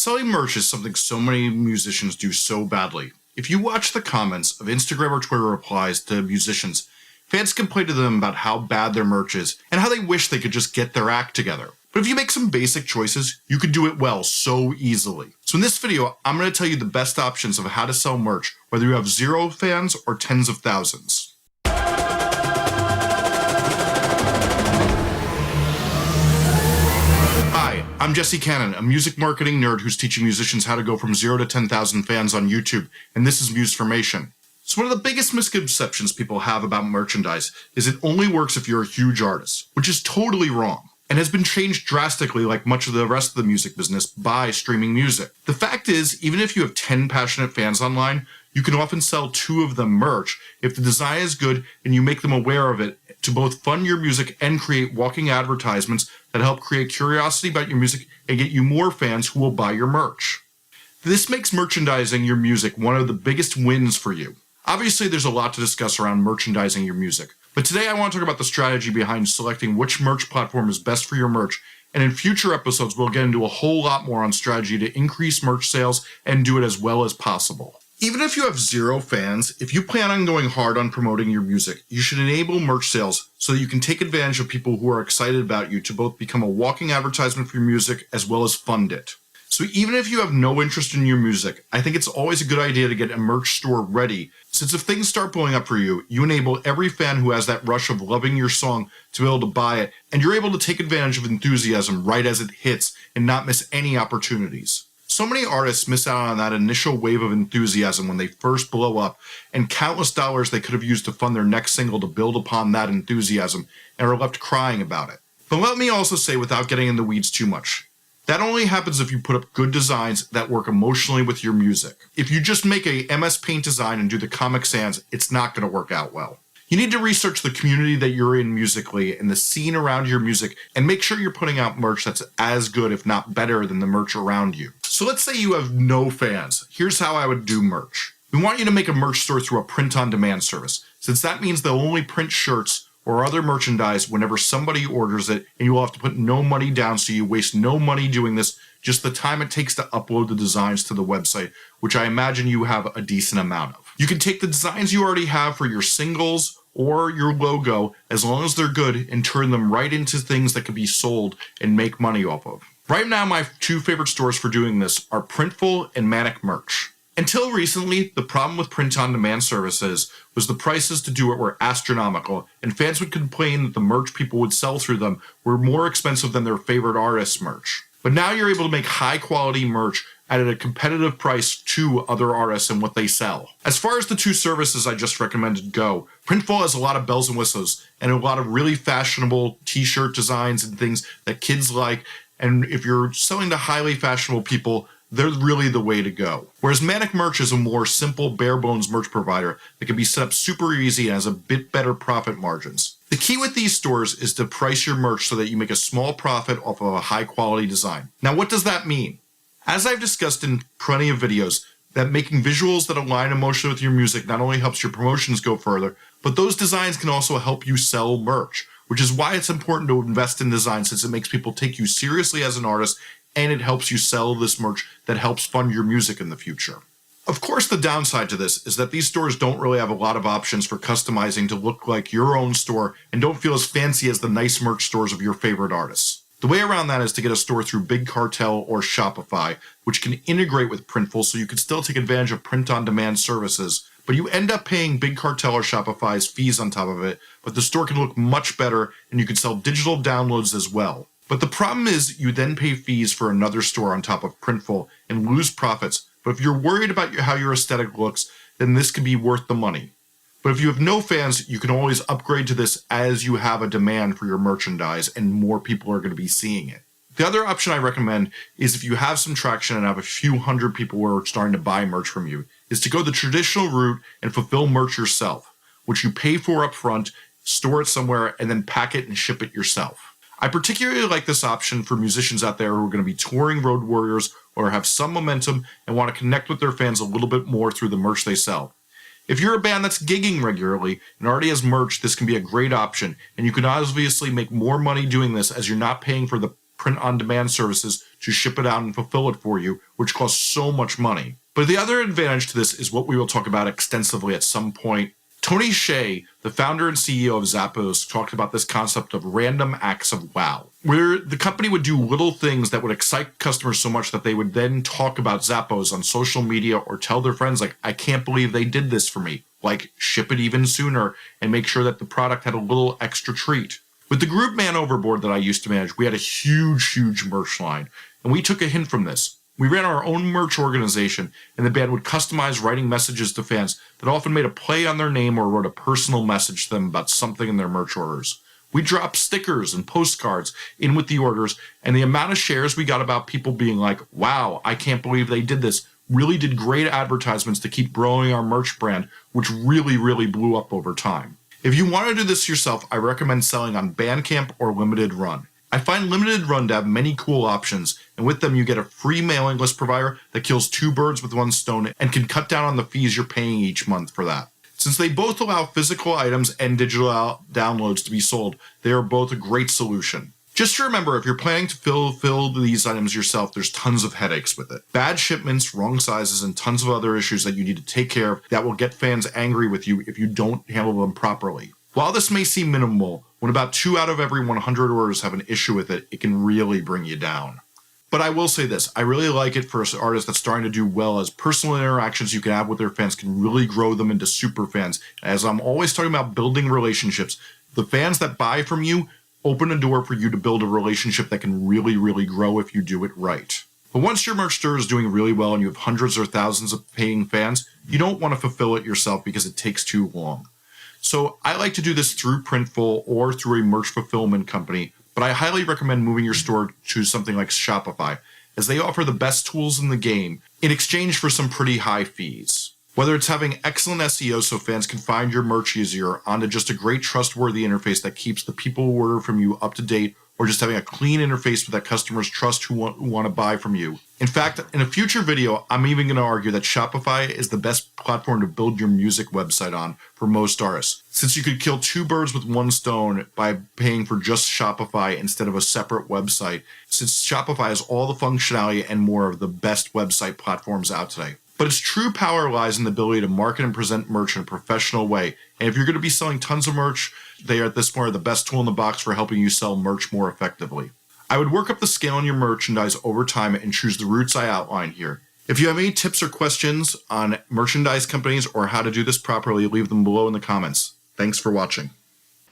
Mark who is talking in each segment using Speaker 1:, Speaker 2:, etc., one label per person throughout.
Speaker 1: Selling merch is something so many musicians do so badly. If you watch the comments of Instagram or Twitter replies to musicians, fans complain to them about how bad their merch is and how they wish they could just get their act together. But if you make some basic choices, you can do it well so easily. So in this video, I'm going to tell you the best options of how to sell merch, whether you have 0 fans or tens of thousands. Hi, I'm Jesse Cannon, a music marketing nerd who's teaching musicians how to go from 0 to 10,000 fans on YouTube, and this is Musformation. So one of the biggest misconceptions people have about merchandise is it only works if you're a huge artist, which is totally wrong, and has been changed drastically like much of the rest of the music business by streaming music. The fact is, even if you have 10 passionate fans online, you can often sell 2 of them merch if the design is good and you make them aware of it to both fund your music and create walking advertisements that help create curiosity about your music and get you more fans who will buy your merch. This makes merchandising your music one of the biggest wins for you. Obviously, there's a lot to discuss around merchandising your music, but today I want to talk about the strategy behind selecting which merch platform is best for your merch, and in future episodes we'll get into a whole lot more on strategy to increase merch sales and do it as well as possible. Even if you have 0 fans, if you plan on going hard on promoting your music, you should enable merch sales so that you can take advantage of people who are excited about you to both become a walking advertisement for your music as well as fund it. So even if you have no interest in your music, I think it's always a good idea to get a merch store ready, since if things start blowing up for you, you enable every fan who has that rush of loving your song to be able to buy it, and you're able to take advantage of enthusiasm right as it hits and not miss any opportunities. So many artists miss out on that initial wave of enthusiasm when they first blow up, and countless dollars they could have used to fund their next single to build upon that enthusiasm and are left crying about it. But let me also say, without getting in the weeds too much, that only happens if you put up good designs that work emotionally with your music. If you just make a MS Paint design and do the Comic Sans, it's not going to work out well. You need to research the community that you're in musically and the scene around your music, and make sure you're putting out merch that's as good, if not better, than the merch around you. So let's say you have no fans. Here's how I would do merch. We want you to make a merch store through a print-on-demand service, since that means they'll only print shirts or other merchandise whenever somebody orders it, and you will have to put no money down, so you waste no money doing this, just the time it takes to upload the designs to the website, which I imagine you have a decent amount of. You can take the designs you already have for your singles or your logo, as long as they're good, and turn them right into things that can be sold and make money off of. Right now, my 2 favorite stores for doing this are Printful and Manic Merch. Until recently, the problem with print-on-demand services was the prices to do it were astronomical, and fans would complain that the merch people would sell through them were more expensive than their favorite artists' merch. But now you're able to make high-quality merch at a competitive price to other artists and what they sell. As far as the 2 services I just recommended go, Printful has a lot of bells and whistles and a lot of really fashionable t-shirt designs and things that kids like, and if you're selling to highly fashionable people, they're really the way to go. Whereas Manic Merch is a more simple, bare-bones merch provider that can be set up super easy and has a bit better profit margins. The key with these stores is to price your merch so that you make a small profit off of a high-quality design. Now, what does that mean? As I've discussed in plenty of videos, that making visuals that align emotionally with your music not only helps your promotions go further, but those designs can also help you sell merch, which is why it's important to invest in design, since it makes people take you seriously as an artist, and it helps you sell this merch that helps fund your music in the future. Of course, the downside to this is that these stores don't really have a lot of options for customizing to look like your own store and don't feel as fancy as the nice merch stores of your favorite artists. The way around that is to get a store through Big Cartel or Shopify, which can integrate with Printful so you can still take advantage of print-on-demand services, but you end up paying Big Cartel or Shopify's fees on top of it, but the store can look much better and you can sell digital downloads as well. But the problem is you then pay fees for another store on top of Printful and lose profits, but if you're worried about how your aesthetic looks, then this can be worth the money. But if you have no fans, you can always upgrade to this as you have a demand for your merchandise and more people are going to be seeing it. The other option I recommend is, if you have some traction and have a few hundred people who are starting to buy merch from you, is to go the traditional route and fulfill merch yourself, which you pay for up front, store it somewhere, and then pack it and ship it yourself. I particularly like this option for musicians out there who are going to be touring road warriors or have some momentum and want to connect with their fans a little bit more through the merch they sell. If you're a band that's gigging regularly and already has merch, this can be a great option, and you can obviously make more money doing this as you're not paying for the print-on-demand services to ship it out and fulfill it for you, which costs so much money. But the other advantage to this is what we will talk about extensively at some point. Tony Hsieh, the founder and CEO of Zappos, talked about this concept of random acts of wow, where the company would do little things that would excite customers so much that they would then talk about Zappos on social media or tell their friends, like, I can't believe they did this for me, like ship it even sooner and make sure that the product had a little extra treat. With the group Man Overboard that I used to manage, we had a huge merch line, and we took a hint from this. We ran our own merch organization, and the band would customize writing messages to fans that often made a play on their name or wrote a personal message to them about something in their merch orders. We dropped stickers and postcards in with the orders, and the amount of shares we got about people being like, wow, I can't believe they did this, really did great advertisements to keep growing our merch brand, which really blew up over time. If you want to do this yourself, I recommend selling on Bandcamp or Limited Run. I find Limited Run to have many cool options, and with them you get a free mailing list provider that kills two birds with one stone and can cut down on the fees you're paying each month for that. Since they both allow physical items and digital downloads to be sold, they are both a great solution. Just remember, if you're planning to fill these items yourself, there's tons of headaches with it. Bad shipments, wrong sizes, and tons of other issues that you need to take care of that will get fans angry with you if you don't handle them properly. While this may seem minimal, when about 2 out of every 100 orders have an issue with it, it can really bring you down. But I will say this, I really like it for an artist that's starting to do well, as personal interactions you can have with their fans can really grow them into super fans. As I'm always talking about building relationships, the fans that buy from you open a door for you to build a relationship that can really grow if you do it right. But once your merch store is doing really well and you have hundreds or thousands of paying fans, you don't want to fulfill it yourself because it takes too long. So I like to do this through Printful or through a merch fulfillment company, but I highly recommend moving your store to something like Shopify, as they offer the best tools in the game in exchange for some pretty high fees. Whether it's having excellent SEO so fans can find your merch easier, onto just a great trustworthy interface that keeps the people who order from you up to date, or just having a clean interface that customers trust who want to buy from you. In fact, in a future video, I'm even going to argue that Shopify is the best platform to build your music website on for most artists, since you could kill two birds with one stone by paying for just Shopify instead of a separate website, since Shopify has all the functionality and more of the best website platforms out today. But its true power lies in the ability to market and present merch in a professional way. And if you're going to be selling tons of merch, they are at this point the best tool in the box for helping you sell merch more effectively. I would work up the scale in your merchandise over time and choose the routes I outline here. If you have any tips or questions on merchandise companies or how to do this properly, leave them below in the comments. Thanks for watching.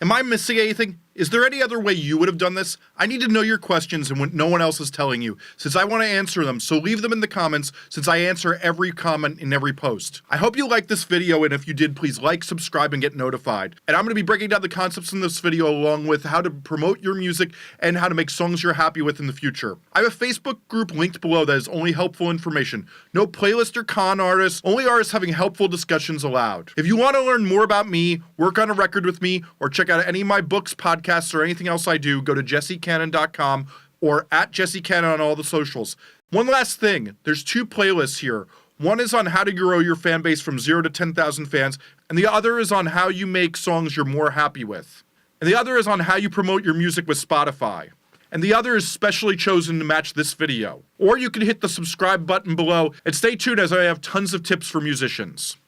Speaker 1: Am I missing anything? Is there any other way you would have done this? I need to know your questions and what no one else is telling you, since I want to answer them, so leave them in the comments, since I answer every comment in every post. I hope you liked this video, and if you did, please like, subscribe, and get notified. And I'm going to be breaking down the concepts in this video along with how to promote your music and how to make songs you're happy with in the future. I have a Facebook group linked below that is only helpful information. No playlist or con artists, only artists having helpful discussions allowed. If you want to learn more about me, work on a record with me, or check out any of my books, podcasts, or anything else I do, go to jessecannon.com or at jessecannon on all the socials. One last thing, there's 2 playlists here. One is on how to grow your fan base from 0 to 10,000 fans, and the other is on how you make songs you're more happy with. And the other is on how you promote your music with Spotify. And the other is specially chosen to match this video. Or you can hit the subscribe button below and stay tuned as I have tons of tips for musicians.